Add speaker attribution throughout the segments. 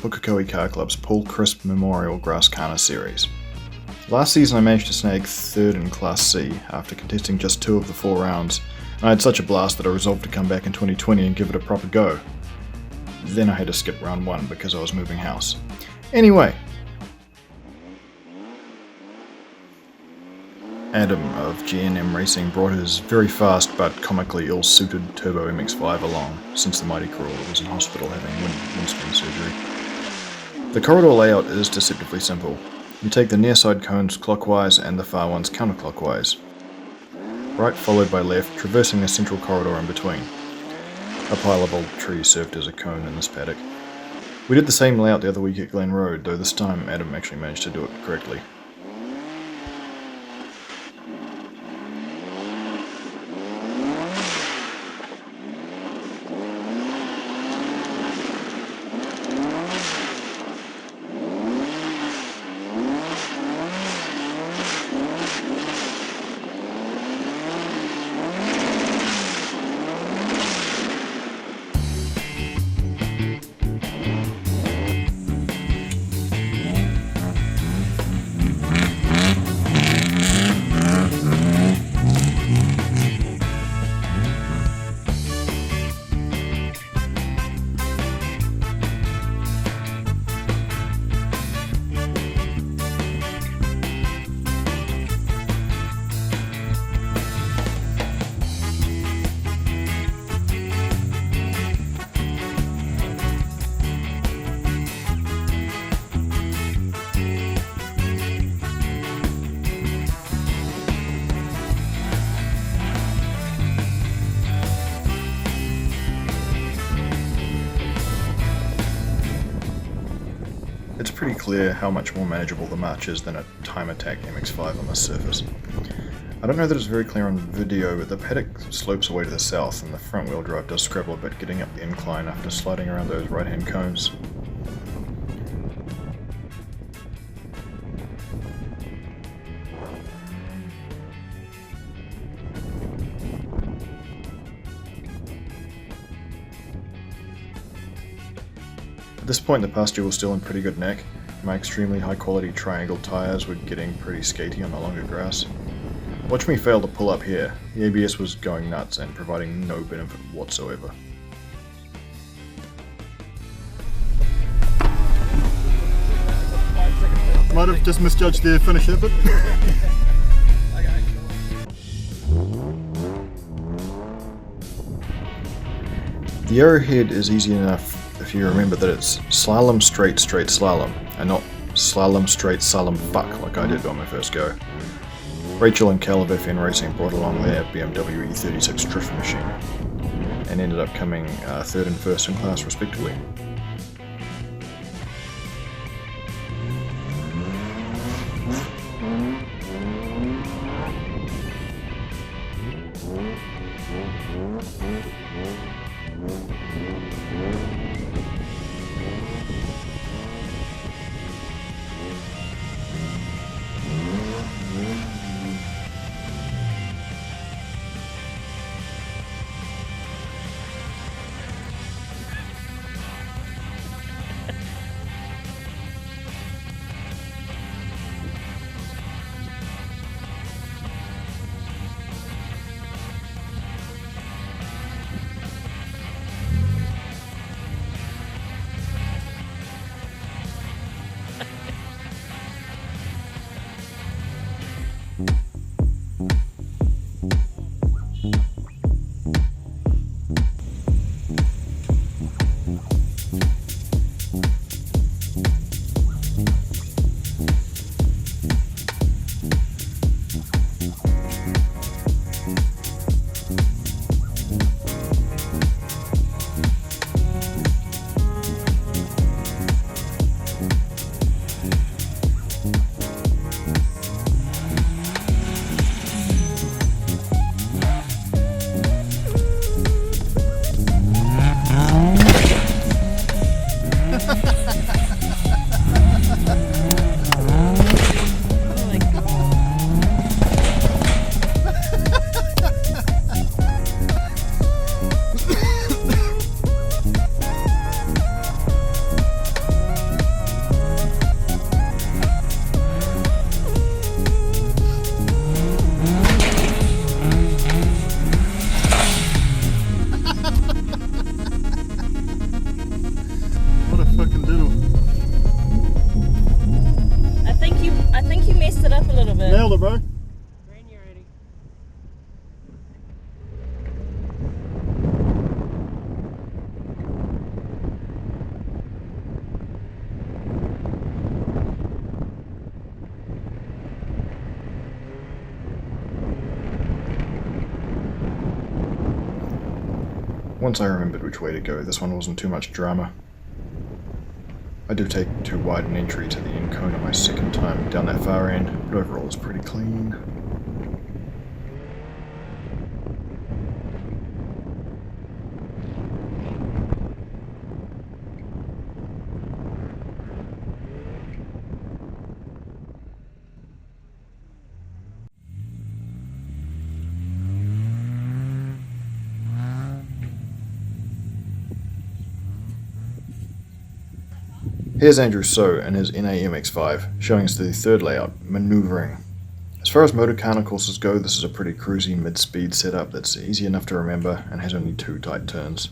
Speaker 1: Pukekohe Car Club's Paul Crispe Memorial Grasskhana series. Last season I managed to snag 3rd in Class C after contesting just 2 of the 4 rounds, and I had such a blast that I resolved to come back in 2020 and give it a proper go. Then I had to skip round 1 because I was moving house. Anyway, Adam of GNM Racing brought his very fast but comically ill-suited Turbo MX-5 along, since the mighty crawler was in hospital having windscreen surgery. The corridor layout is deceptively simple. You take the near side cones clockwise and the far ones counterclockwise. Right followed by left, traversing the central corridor in between. A pile of old trees served as a cone in this paddock. We did the same layout the other week at Glen Road, though this time Adam actually managed to do it correctly. It's pretty clear how much more manageable the March is than a Time Attack MX-5 on this surface. I don't know that it's very clear on video, but the paddock slopes away to the south and the front wheel drive does scrabble a bit getting up the incline after sliding around those right hand cones. At this point the pasture was still in pretty good nick. My extremely high quality triangle tyres were getting pretty skatey on the longer grass. Watch me fail to pull up here. The ABS was going nuts and providing no benefit whatsoever.
Speaker 2: Might have just misjudged the finish here, but
Speaker 1: the arrowhead is easy enough if you remember that it's slalom straight straight slalom, and not slalom straight slalom fuck like I did on my first go. Rachel and Cal of FN Racing brought along their BMW E36 drift machine, and ended up coming 3rd and 1st in class respectively.
Speaker 3: think you messed it up a little bit.
Speaker 2: Nailed it, bro.
Speaker 4: Green, you ready?
Speaker 1: Once I remembered which way to go, this one wasn't too much drama. I do take too wide an entry to the end cone on my second time down that far end, but overall it's pretty clean. Here's Andrew So in his NAMX5, showing us the third layout, Manoeuvring. As far as Motorkhana courses go, this is a pretty cruisy mid-speed setup that's easy enough to remember and has only 2 tight turns.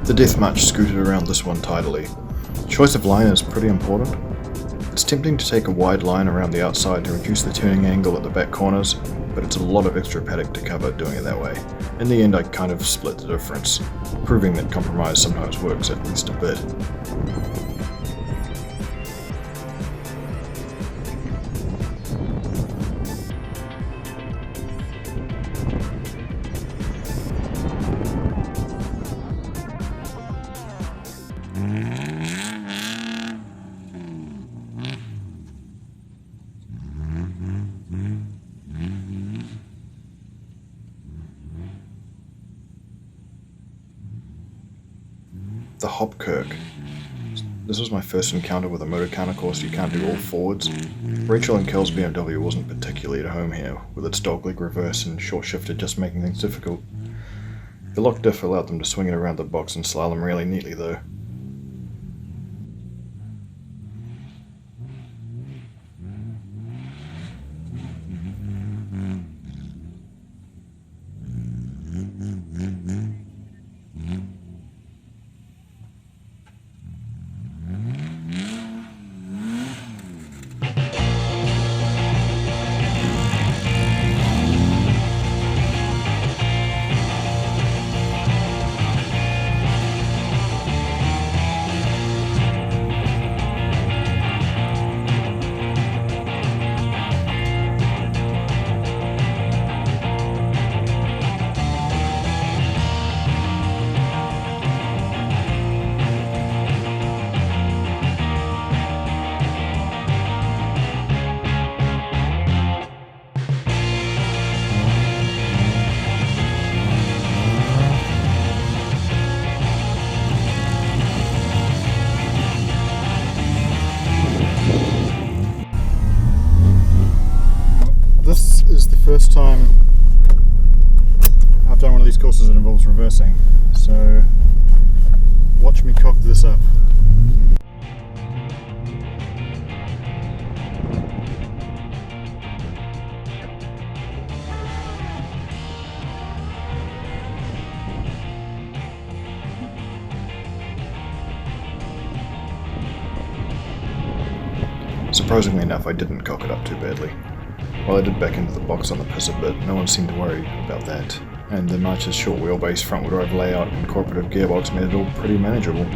Speaker 1: The Death March scooted around this one tidily. Choice of line is pretty important. It's tempting to take a wide line around the outside to reduce the turning angle at the back corners, but it's a lot of extra paddock to cover doing it that way. In the end I kind of split the difference, proving that compromise sometimes works at least a bit. The Hopkirk. This was my first encounter with a Motorkhana course you can't do all forwards. Rachel and Kel's BMW wasn't particularly at home here, with its dogleg reverse and short shifter just making things difficult. The lock diff allowed them to swing it around the box and slalom really neatly though.
Speaker 2: This is the first time I've done one of these courses that involves reversing, so watch me cock this up.
Speaker 1: Surprisingly enough, I didn't cock it up too badly. While I did back into the box on the piss a bit, no one seemed to worry about that, and the March's short wheelbase front-wheel drive layout and cooperative gearbox made it all pretty manageable.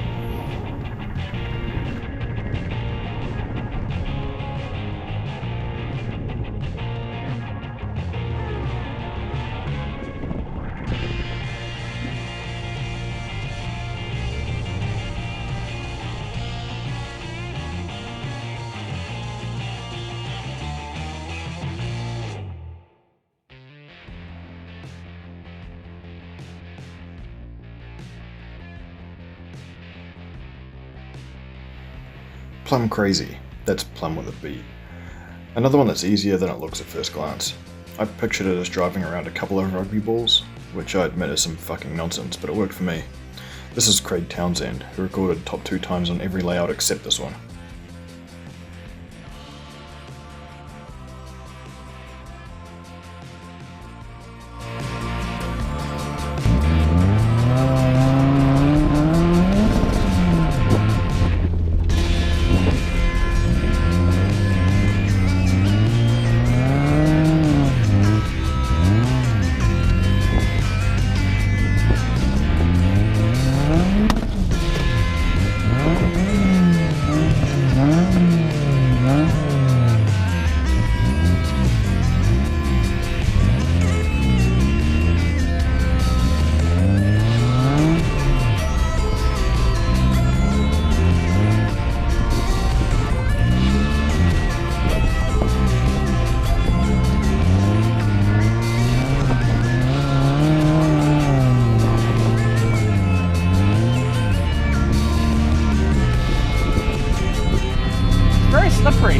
Speaker 1: Plum crazy. That's plum with a B. Another one that's easier than it looks at first glance. I pictured it as driving around a couple of rugby balls, which I admit is some fucking nonsense, but it worked for me. This is Craig Townsend, who recorded top 2 times on every layout except this one.
Speaker 3: Very slippery.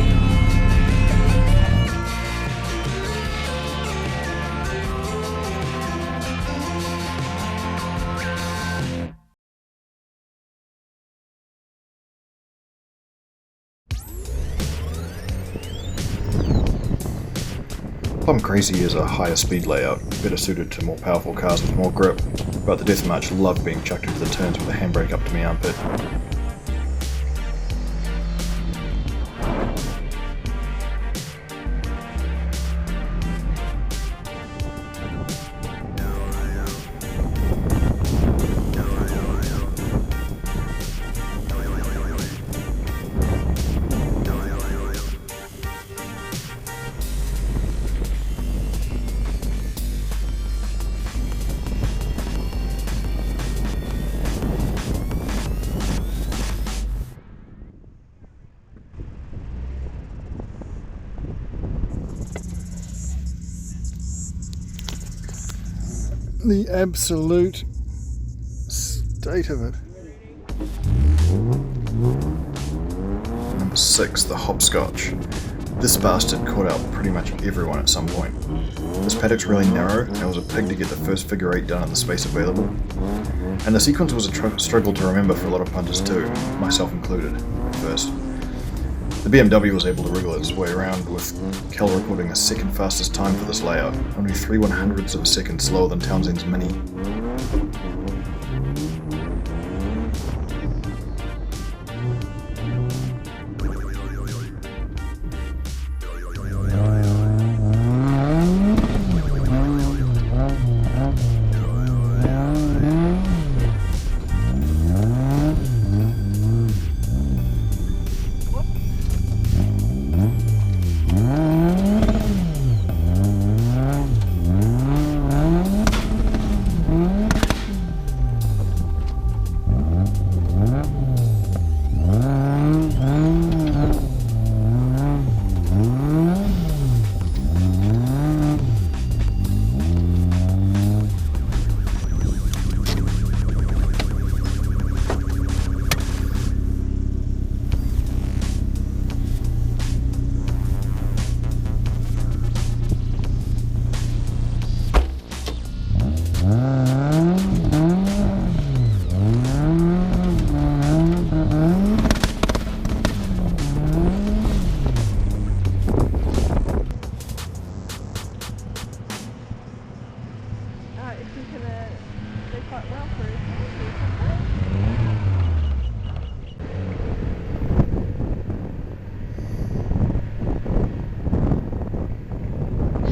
Speaker 1: Plum Crazy is a higher speed layout, better suited to more powerful cars with more grip, but the Death March loved being chucked into the turns with a handbrake up to my armpit.
Speaker 2: The absolute state of it.
Speaker 1: Number 6, the Hopscotch. This bastard caught out pretty much everyone at some point. This paddock's really narrow, and it was a pig to get the first figure 8 done in the space available. And the sequence was a struggle to remember for a lot of punters too, myself included, at first. The BMW was able to wriggle its way around, with Cal recording a second fastest time for this layout, only 3/100ths of a second slower than Townsend's Mini.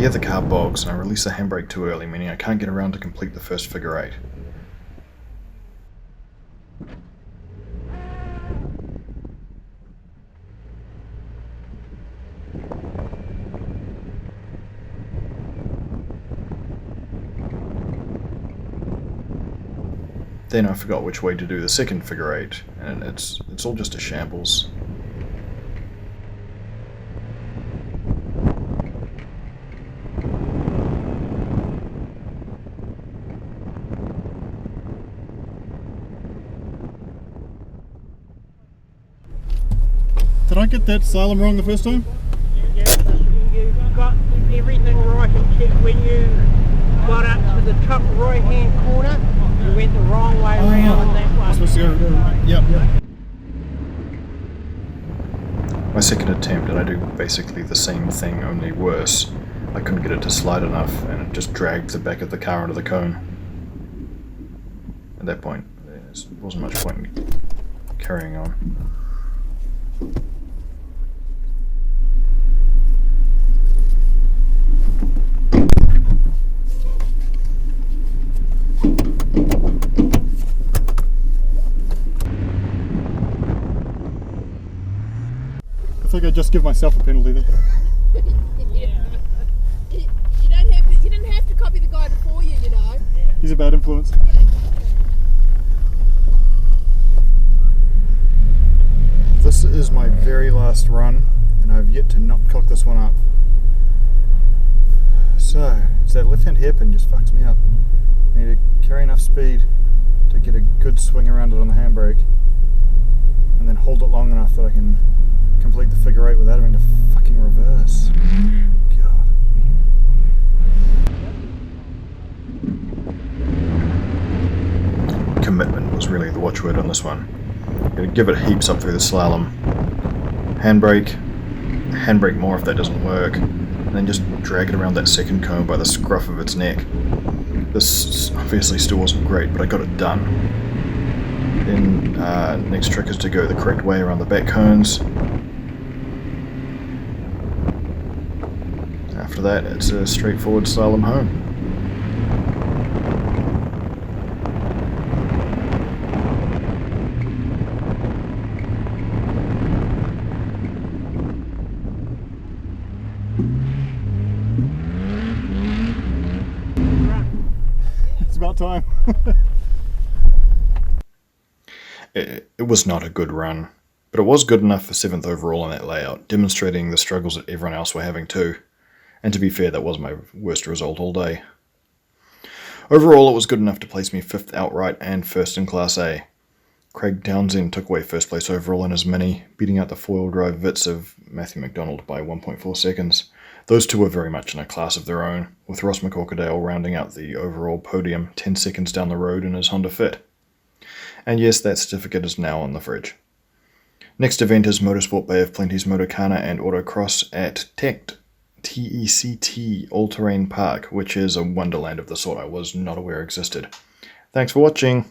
Speaker 1: Here the car bogs and I release the handbrake too early, meaning I can't get around to complete the first figure eight. Then I forgot which way to do the second figure eight, and it's all just a shambles.
Speaker 2: Did I get that slalom wrong the first time?
Speaker 3: Yeah, you got everything right except when you got up to the top right hand corner, you went the wrong way around that one.
Speaker 2: Supposed to go, yep.
Speaker 1: My second attempt, and I do basically the same thing, only worse. I couldn't get it to slide enough, and it just dragged the back of the car into the cone. At that point, there wasn't much point in carrying on.
Speaker 2: I think I'd just give myself a penalty there.
Speaker 4: You didn't have to copy the guy before you, you know.
Speaker 2: He's a bad influence. This is my very last run, and I've yet to not cock this one up. So, it's that left-hand hairpin just fucks me up. I need to carry enough speed to get a good swing around it on the handbrake, and then hold it long enough that I can complete the figure eight without having to fucking reverse. God.
Speaker 1: Commitment was really the watchword on this one. Gotta give it heaps up through the slalom. Handbrake more if that doesn't work, and then just drag it around that second cone by the scruff of its neck. This obviously still wasn't great, but I got it done. Then next trick is to go the correct way around the back cones. After that, it's a straightforward slalom home.
Speaker 2: It's about time.
Speaker 1: It was not a good run, but it was good enough for 7th overall in that layout, demonstrating the struggles that everyone else were having too. And to be fair, that was my worst result all day. Overall, it was good enough to place me 5th outright and 1st in Class A. Craig Townsend took away 1st place overall in his Mini, beating out the 4-wheel drive Vitz of Matthew McDonald by 1.4 seconds. Those two were very much in a class of their own, with Ross McCorkadale rounding out the overall podium 10 seconds down the road in his Honda Fit. And yes, that certificate is now on the fridge. Next event is Motorsport Bay of Plenty's Motorkhana and Autocross at TECT All-Terrain Park, which is a wonderland of the sort I was not aware existed. Thanks for watching.